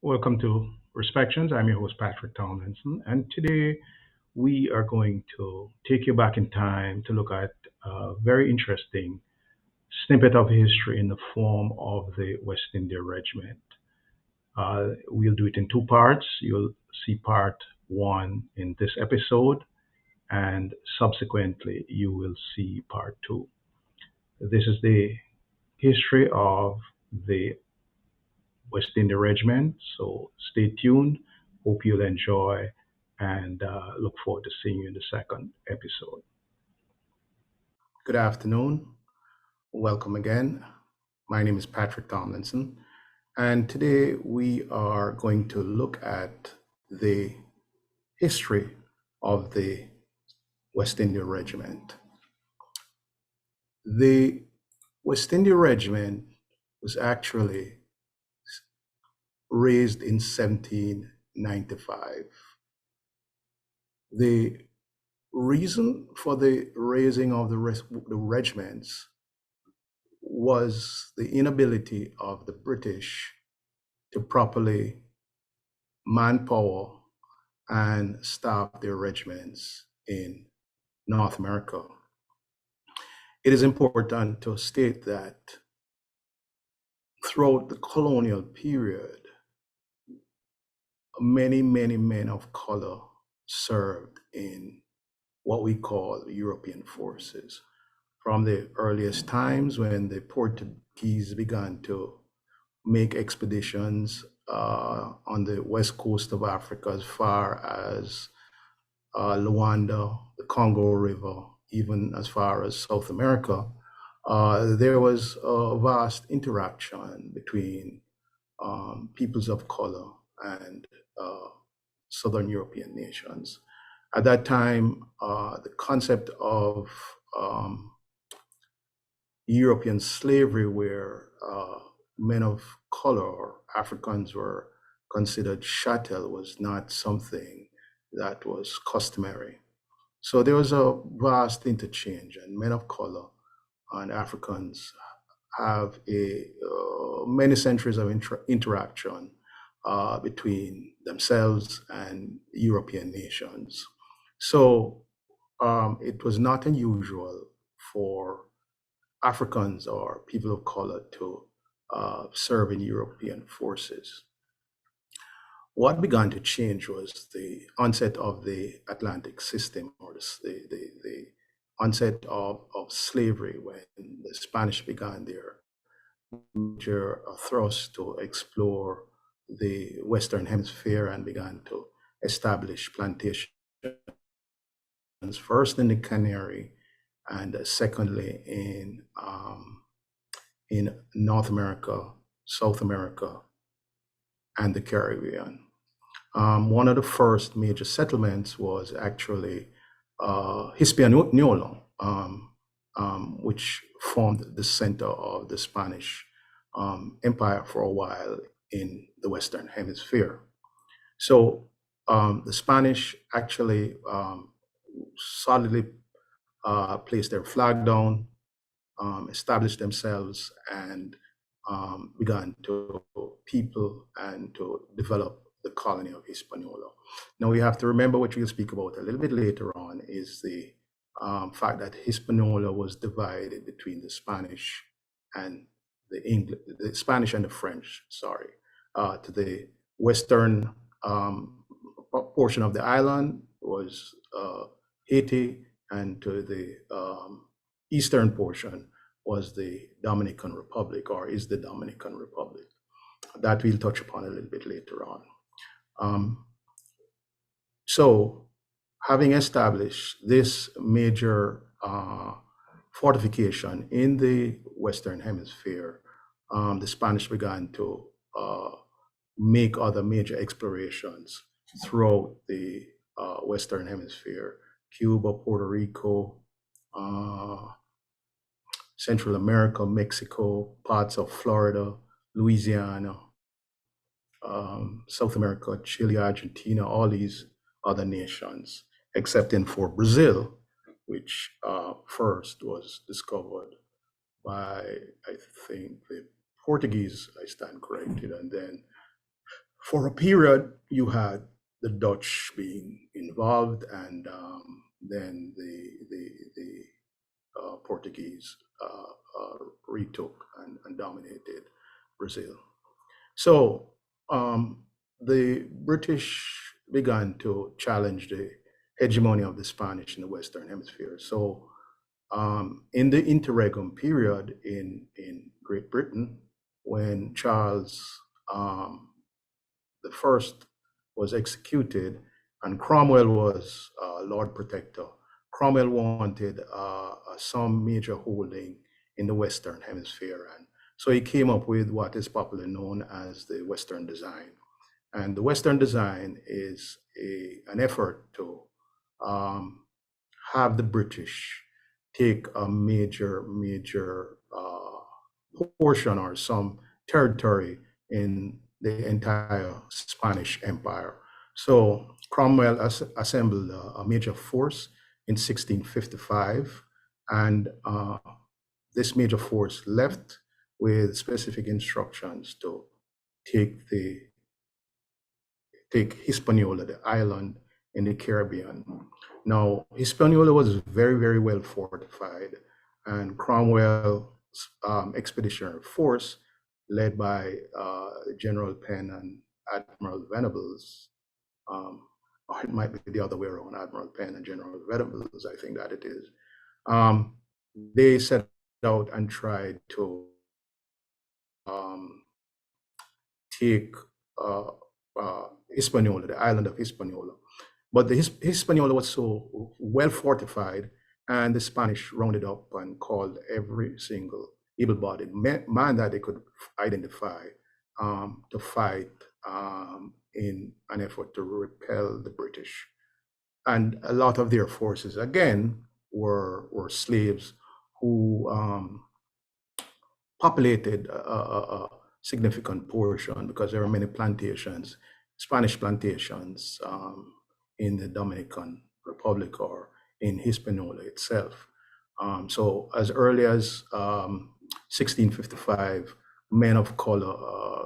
Welcome to Respections. I'm your host, Patrick Tomlinson, and today we are going to take you back in time to look at a very interesting snippet of history in the form of the West India Regiment. We'll do it in two parts. You'll see part one in this episode, and subsequently, you will see part two. This is the history of the West India Regiment. So stay tuned. Hope you'll enjoy and look forward to seeing you in the second episode. Good afternoon. Welcome again. My name is Patrick Tomlinson, and today we are going to look at the history of the West India Regiment. The West India Regiment was actually raised in 1795. The reason for the raising of the regiments was the inability of the British to properly manpower and staff their regiments in North America. It is important to state that throughout the colonial period, many men of color served in what we call European forces. From the earliest times when the Portuguese began to make expeditions on the west coast of Africa as far as Luanda, the Congo River, even as far as South America, there was a vast interaction between peoples of color and Southern European nations. At that time, the concept of European slavery, where men of color or Africans were considered chattel, was not something that was customary. So there was a vast interchange, and men of color and Africans have many centuries of interaction between themselves and European nations. So it was not unusual for Africans or people of color to serve in European forces. What began to change was the onset of the Atlantic system, or the onset of slavery, when the Spanish began their major thrust to explore the Western Hemisphere and began to establish plantations, first in the Canary and secondly in North America, South America, and the Caribbean. One of the first major settlements was actually Hispaniola, which formed the center of the Spanish Empire for a while in the Western Hemisphere. So the Spanish actually solidly placed their flag down, established themselves, and began to people and to develop the colony of Hispaniola. Now we have to remember, what we'll speak about a little bit later on, is the fact that Hispaniola was divided between the Spanish and the Spanish and the French. To the western portion of the island was Haiti, and to the eastern portion was the Dominican Republic, or is the Dominican Republic. That we'll touch upon a little bit later on. So, having established this major fortification in the Western Hemisphere, the Spanish began to make other major explorations throughout the Western Hemisphere: Cuba, Puerto Rico, uh, Central America, Mexico, parts of Florida, Louisiana, South America, Chile, Argentina, all these other nations, excepting for Brazil, which first was discovered by, I think, the Portuguese, I stand corrected. And then for a period, you had the Dutch being involved, and then the Portuguese retook and dominated Brazil. So the British began to challenge the hegemony of the Spanish in the Western Hemisphere. So in the interregnum period in Great Britain, when Charles the first was executed and Cromwell was Lord Protector, Cromwell wanted some major holding in the Western Hemisphere. And so he came up with what is popularly known as the Western Design. And the Western Design is an effort to have the British take a major portion or some territory in the entire Spanish Empire. So Cromwell assembled a major force in 1655, and this major force left with specific instructions to take Hispaniola, the island in the Caribbean. Now, Hispaniola was very well fortified, and Cromwell's expeditionary force, led by General Penn and Admiral Venables, or it might be the other way around, Admiral Penn and General Venables, I think that it is. They set out and tried to take Hispaniola, the island of Hispaniola. But the Hispaniola was so well fortified, and the Spanish rounded up and called every single able-bodied man that they could identify to fight in an effort to repel the British. And a lot of their forces, again, were slaves who populated a significant portion, because there were many plantations, Spanish plantations, in the Dominican Republic or in Hispaniola itself. So as early as 1655, men of color,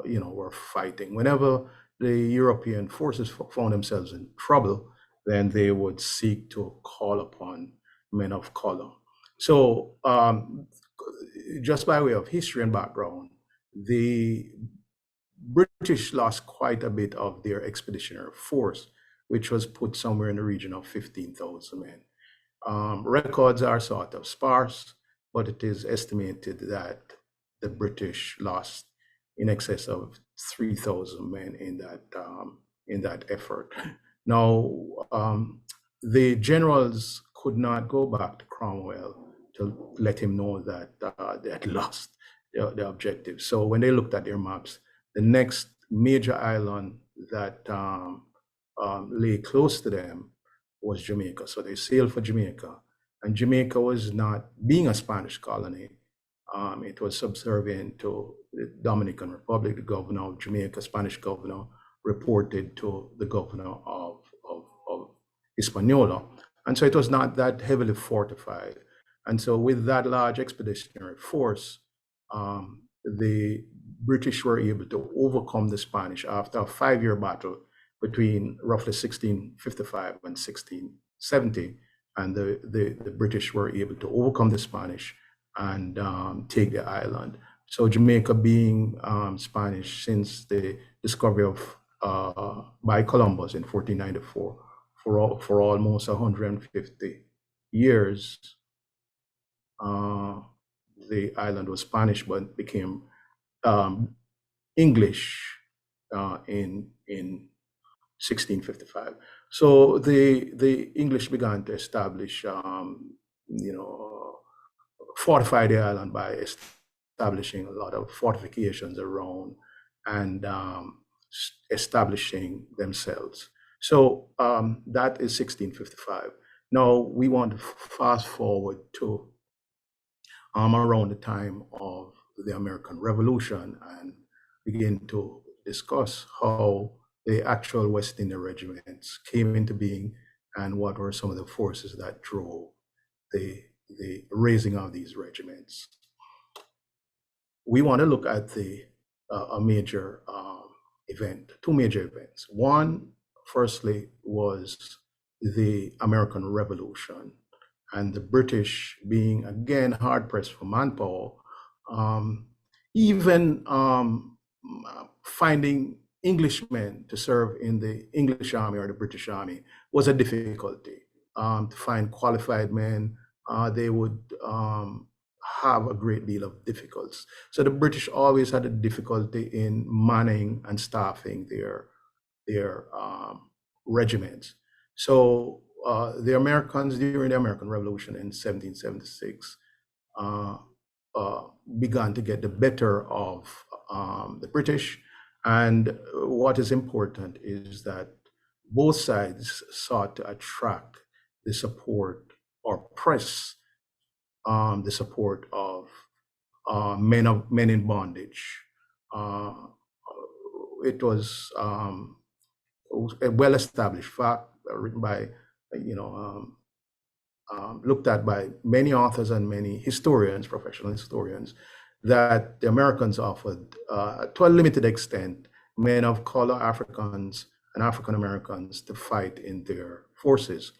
were fighting. Whenever the European forces found themselves in trouble, then they would seek to call upon men of color. So just by way of history and background, the British lost quite a bit of their expeditionary force, which was put somewhere in the region of 15,000 men. Records are sort of sparse, but it is estimated that the British lost in excess of 3,000 men in that effort. Now, the generals could not go back to Cromwell to let him know that they had lost the objective. So when they looked at their maps, the next major island that lay close to them was Jamaica. So they sailed for Jamaica, and Jamaica was not, being a Spanish colony, it was subservient to the Dominican Republic. The governor of Jamaica, Spanish governor, reported to the governor of Hispaniola. And so it was not that heavily fortified. And so with that large expeditionary force, the British were able to overcome the Spanish after a 5-year battle between roughly 1655 and 1670. And the British were able to overcome the Spanish and take the island. So Jamaica, being Spanish since the discovery of by Columbus in 1494, for almost 150 years, the island was Spanish, but became English in 1655. So the English began to establish, fortify the island by establishing a lot of fortifications around, and establishing themselves. So that is 1655. Now we want to fast forward to around the time of the American Revolution and begin to discuss how the actual West India regiments came into being and what were some of the forces that drove the raising of these regiments. We want to look at a major event, two major events. One, firstly, was the American Revolution and the British being again hard pressed for manpower, even finding Englishmen to serve in the English army or the British army was a difficulty. To find qualified men, they would have a great deal of difficulties. So the British always had a difficulty in manning and staffing their regiments. So the Americans during the American Revolution in 1776 began to get the better of the British. And what is important is that both sides sought to attract the support or press the support of men in bondage. It was a well-established fact written by, looked at by many authors and many historians, professional historians, that the Americans offered, to a limited extent, men of color, Africans, and African Americans to fight in their forces.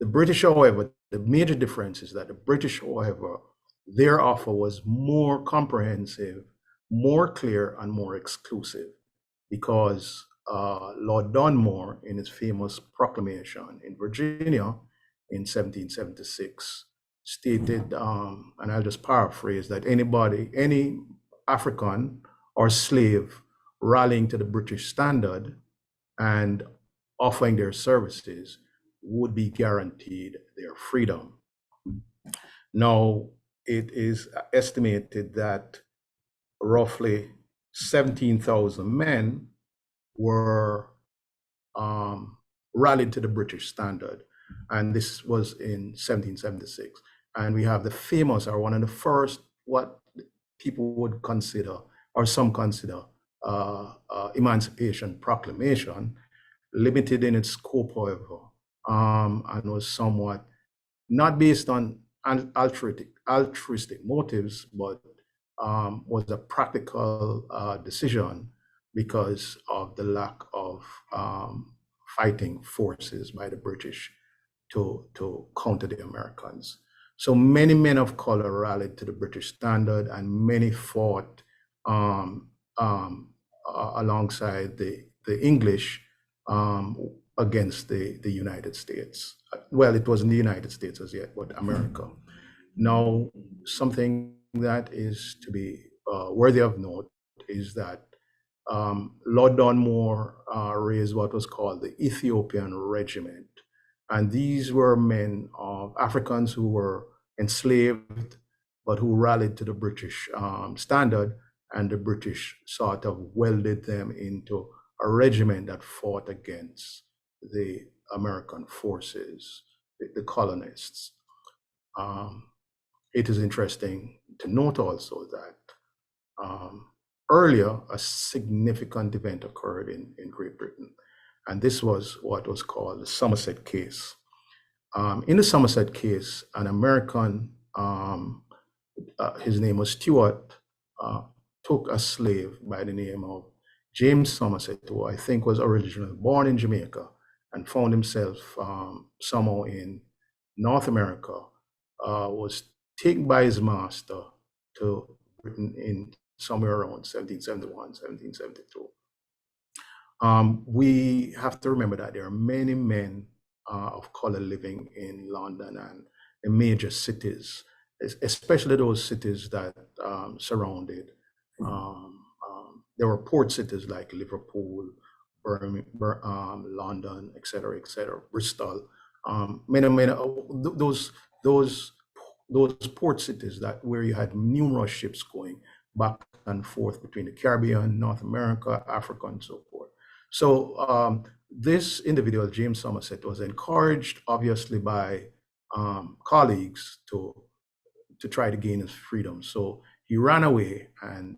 The British, however, the major difference is that the British, however, their offer was more comprehensive, more clear, and more exclusive, because Lord Dunmore, in his famous proclamation in Virginia in 1776, stated, and I'll just paraphrase, that any African or slave rallying to the British standard and offering their services would be guaranteed their freedom. Now, it is estimated that roughly 17,000 men were rallied to the British standard, and this was in 1776. And we have the famous, or one of the first, what people would consider, or some consider, Emancipation Proclamation, limited in its scope, however, and was somewhat not based on altruistic motives, but was a practical decision because of the lack of fighting forces by the British to counter the Americans. So many men of color rallied to the British standard, and many fought alongside the English against the United States. Well, it wasn't the United States as yet, but America. Now, something that is to be worthy of note is that Lord Dunmore raised what was called the Ethiopian Regiment. And these were men of Africans who were enslaved, but who rallied to the British standard, and the British sort of welded them into a regiment that fought against the American forces, the colonists. It is interesting to note also that earlier, a significant event occurred in Great Britain, and this was what was called the Somerset case. In the Somerset case, an American, his name was Stuart, took a slave by the name of James Somerset, who I think was originally born in Jamaica and found himself somehow in North America, was taken by his master to Britain in somewhere around 1771, 1772. We have to remember that there are many men of color living in London and the major cities, especially those cities that surrounded. There were port cities like Liverpool, Birmingham, London, et cetera, Bristol. Many those port cities that where you had numerous ships going, back and forth between the Caribbean, North America, Africa, and so forth. So this individual, James Somerset, was encouraged, obviously, by colleagues to try to gain his freedom. So he ran away, and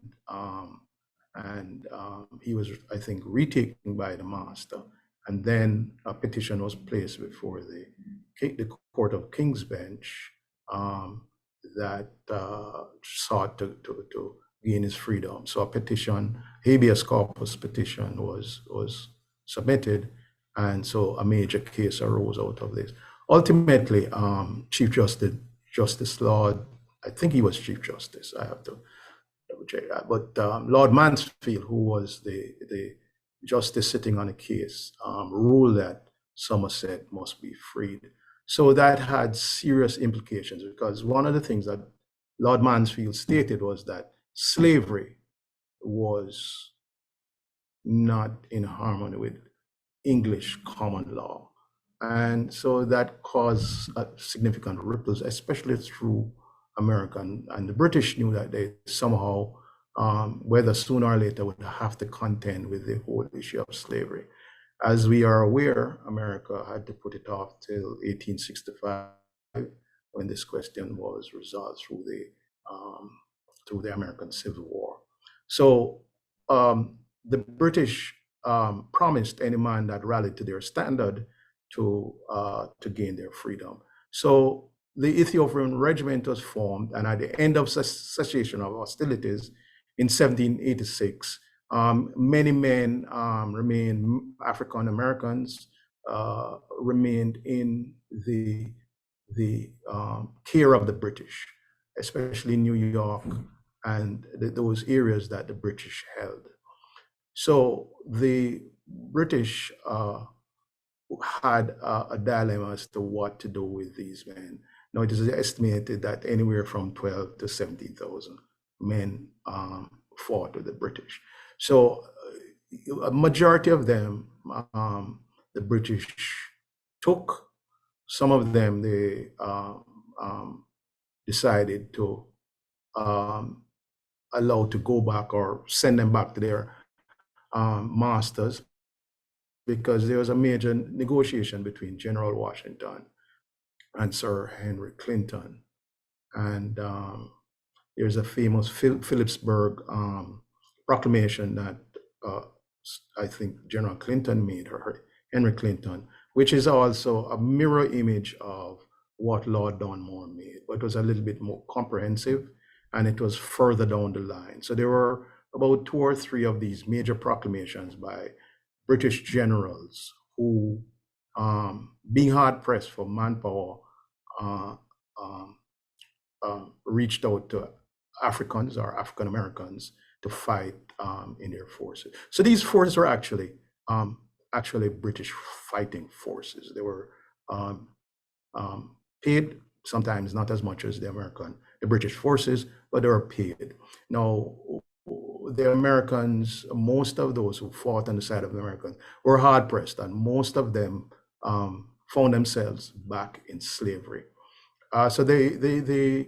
he was, I think, retaken by the master. And then a petition was placed before the Court of King's Bench um, that sought to gain his freedom. So a petition, habeas corpus petition, was submitted, and so a major case arose out of this. Ultimately, Chief Justice Lord, I think he was Chief Justice. I have to double check that. But Lord Mansfield, who was the justice sitting on the case, ruled that Somerset must be freed. So that had serious implications, because one of the things that Lord Mansfield stated was that slavery was not in harmony with English common law. And so that caused significant ripples, especially through America. And the British knew that they somehow, whether sooner or later, would have to contend with the whole issue of slavery. As we are aware, America had to put it off till 1865, when this question was resolved through the American Civil War. So the British promised any man that rallied to their standard to gain their freedom. So the Ethiopian Regiment was formed, and at the end of cessation of hostilities in 1786, many men remained, African Americans, remained in the care of the British, especially New York and those areas that the British held. So the British had a dilemma as to what to do with these men. Now, it is estimated that anywhere from 12 to 17,000 men fought with the British. So a majority of them, the British took. Some of them, they decided to allow to go back or send them back to their masters, because there was a major negotiation between General Washington and Sir Henry Clinton. And there's a famous Phillipsburg proclamation that I think General Clinton made, or Henry Clinton, which is also a mirror image of what Lord Dunmore made, but it was a little bit more comprehensive, and it was further down the line. So there were about 2 or 3 of these major proclamations by British generals who, being hard pressed for manpower, reached out to Africans or African Americans to fight in their forces. So these forces were actually British fighting forces. They were paid, sometimes not as much as the British forces, but they were paid. Now, the Americans, most of those who fought on the side of the Americans were hard pressed, and most of them found themselves back in slavery. So the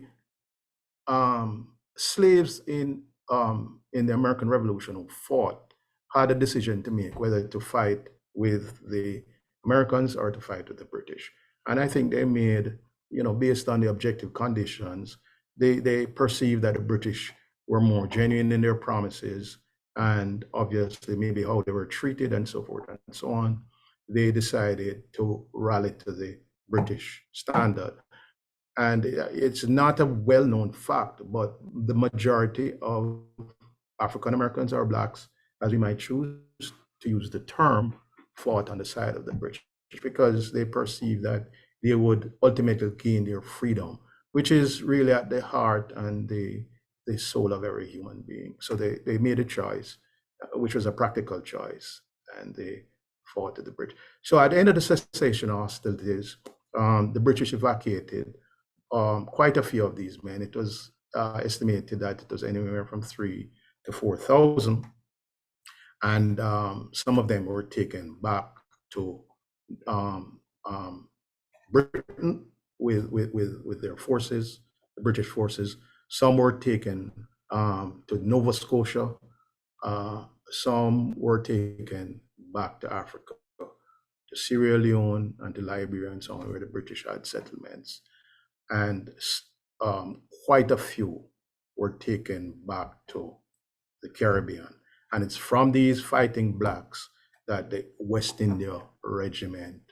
slaves in the American Revolution who fought had a decision to make, whether to fight with the Americans or to fight with the British. And I think they made, based on the objective conditions, they perceived that the British were more genuine in their promises, and obviously maybe how they were treated and so forth and so on. They decided to rally to the British standard. And it's not a well-known fact, but the majority of African Americans or Blacks, as we might choose to use the term, fought on the side of the British, because they perceived that they would ultimately gain their freedom, which is really at the heart and the soul of every human being. So they made a choice, which was a practical choice, and they fought with the British. So at the end of the cessation hostilities, the British evacuated quite a few of these men. It was estimated that it was anywhere from 3,000 to 4,000, and some of them were taken back to Britain with their forces, the British forces. Some were taken to Nova Scotia. Some were taken back to Africa, to Sierra Leone and to Liberia and so on, where the British had settlements. And quite a few were taken back to the Caribbean. And it's from these fighting blacks that the West India Regiment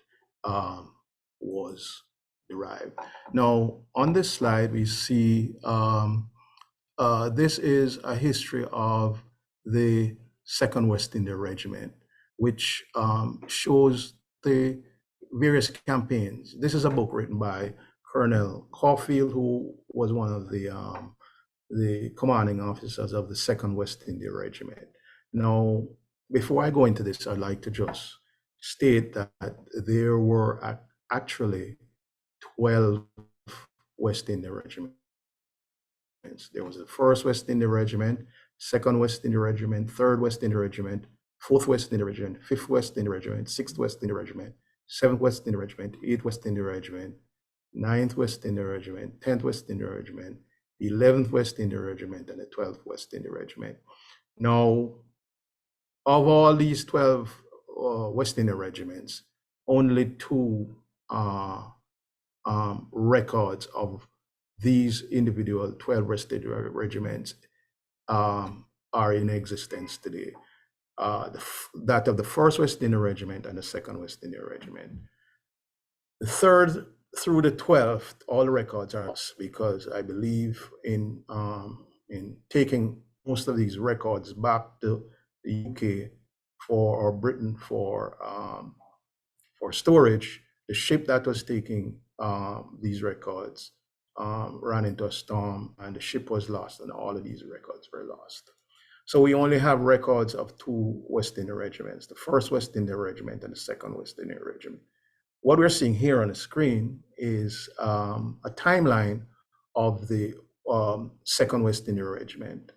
was derived. Now, on this slide, we see this is a history of the Second West India Regiment, which shows the various campaigns. This is a book written by Colonel Caulfield, who was one of the commanding officers of the Second West India Regiment. Now, before I go into this, I'd like to just state that there were actually 12 West India regiments. There was the First West India Regiment, Second West India Regiment, Third West India Regiment, Fourth West India Regiment, Fifth West India Regiment, Sixth West India Regiment, Seventh West India Regiment, Eighth West India Regiment, Ninth West India Regiment, 10th West India Regiment, 11th West India Regiment, and the 12th West India Regiment. Now, of all these 12 West India regiments, only two records of these individual 12 West India regiments are in existence today. That of the First West India Regiment and the Second West India Regiment. The third through the 12th, all records are lost, because I believe in taking most of these records back to the UK or Britain for storage. The ship that was taking these records ran into a storm, and the ship was lost, and all of these records were lost. So we only have records of two West India regiments, the First West India Regiment and the Second West India Regiment. What we're seeing here on the screen is a timeline of the Second West India Regiment.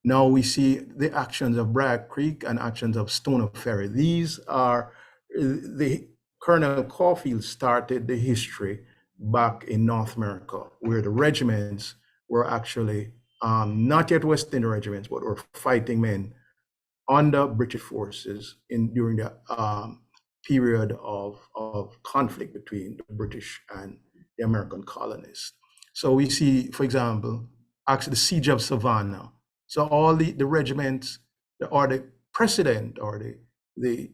Now we see the actions of Bragg Creek and actions of Stoner Ferry. These are the Colonel Caulfield started the history back in North America, where the regiments were actually not yet West India regiments, but were fighting men under British forces during the period of conflict between the British and the American colonists. So we see, for example, actually the Siege of Savannah. So all the regiments, or the precedent, or the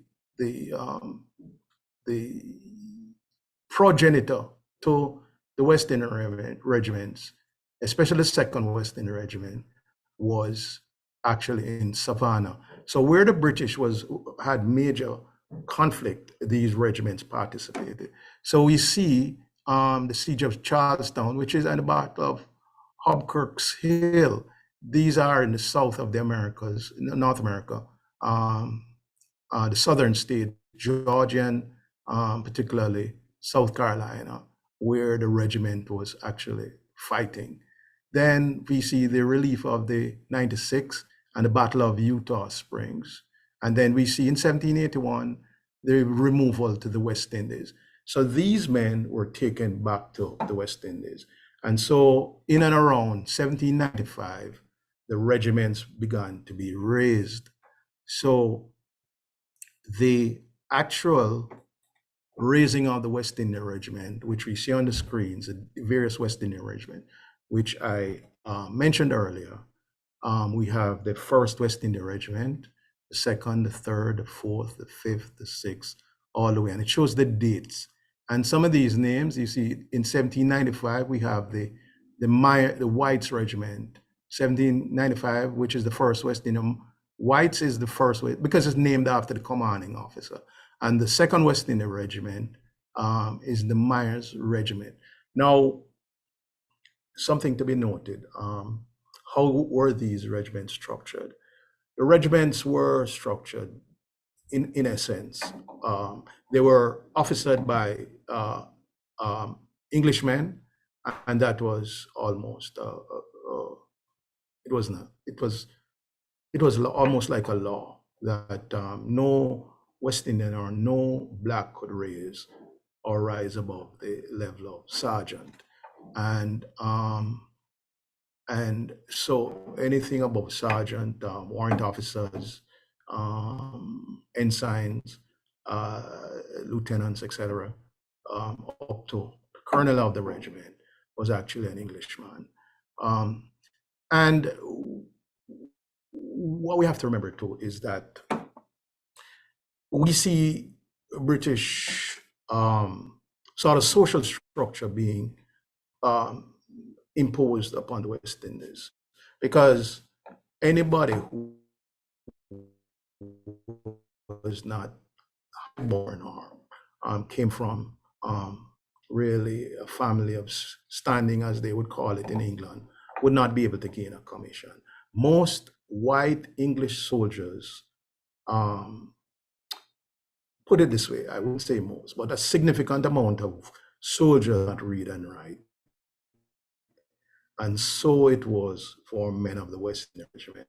progenitor to the West India regiments, especially the Second West India Regiment, was actually in Savannah. So where the British had major conflict, these regiments participated. So we see the Siege of Charlestown, which is at the Battle of Hobkirk's Hill. These are in the south of the Americas, North America, the southern state, Georgia, and particularly South Carolina, where the regiment was actually fighting. Then we see the relief of the 96 and the Battle of Eutaw Springs. And then we see in 1781, the removal to the West Indies. So these men were taken back to the West Indies. And so in and around 1795, the regiments began to be raised. So the actual raising of the West India Regiment, which we see on the screens, the various West India Regiment, which I mentioned earlier. We have the First West India Regiment, the Second, the Third, the Fourth, the Fifth, the Sixth, all the way, and it shows the dates. And some of these names, you see, in 1795, we have the Whites Regiment, 1795, which is the First West India. Whites is the first, because it's named after the commanding officer. And the Second West India Regiment is the Myers Regiment. Now, something to be noted, how were these regiments structured? The regiments were structured in essence. They were officered by Englishmen, and that was almost, it was almost like a law that no West Indian or no Black could raise or rise above the level of sergeant. And And so anything above sergeant, warrant officers, ensigns, uh, lieutenants, etc., up to the colonel of the regiment was actually an Englishman. Um, and what we have to remember too is that we see British sort of social structure being um, imposed upon the West Indies because anybody who was not born or came from um, really a family of standing, as they would call it in England, would not be able to gain a commission. Most white English soldiers, um, put it this way, I wouldn't say most, but a significant amount of soldiers not read and write. And so it was for men of the West India Regiment.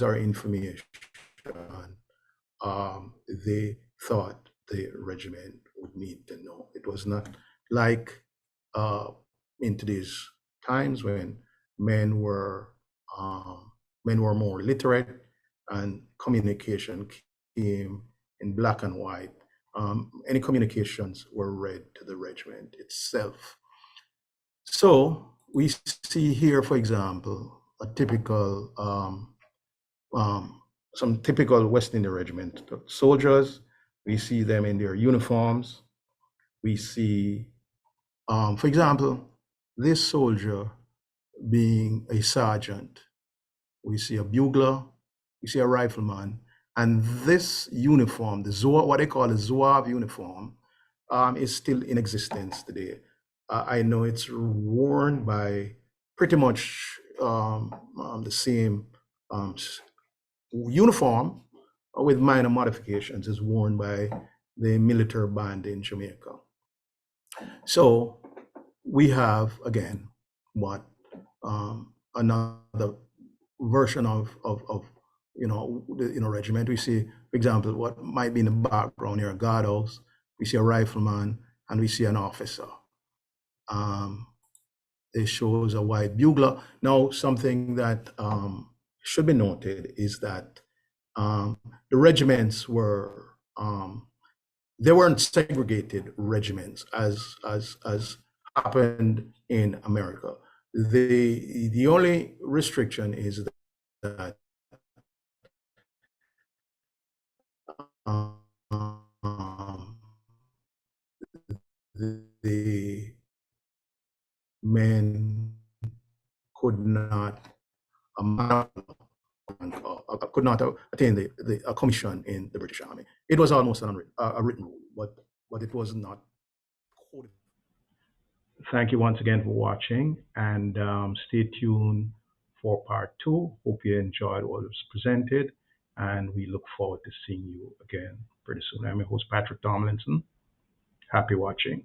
Our information, um, they thought the regiment would need to know. It was not like uh, in today's times when men were um, men were more literate and communication came in black and white. Any communications were read to the regiment itself. So we see here, for example, a typical um, some typical West India Regiment soldiers. We see them in their uniforms. We see, for example, this soldier being a sergeant. We see a bugler. We see a rifleman. And this uniform, the Zouave, what they call the Zouave uniform, is still in existence today. I know it's worn by pretty much the same um, uniform with minor modifications is worn by the military band in Jamaica. So we have again what another version of the regiment. We see, for example, what might be in the background here, a guardhouse. We see a rifleman and we see an officer. Um, it shows a white bugler. Now, something that should be noted is that um, the regiments were they weren't segregated regiments as happened in America. The only restriction is that um, the men could not could not attain a commission in the British Army. It was almost a written rule, but it was not codified. Thank you once again for watching, and stay tuned for part two. Hope you enjoyed what was presented, and we look forward to seeing you again pretty soon. I'm your host, Patrick Tomlinson. Happy watching.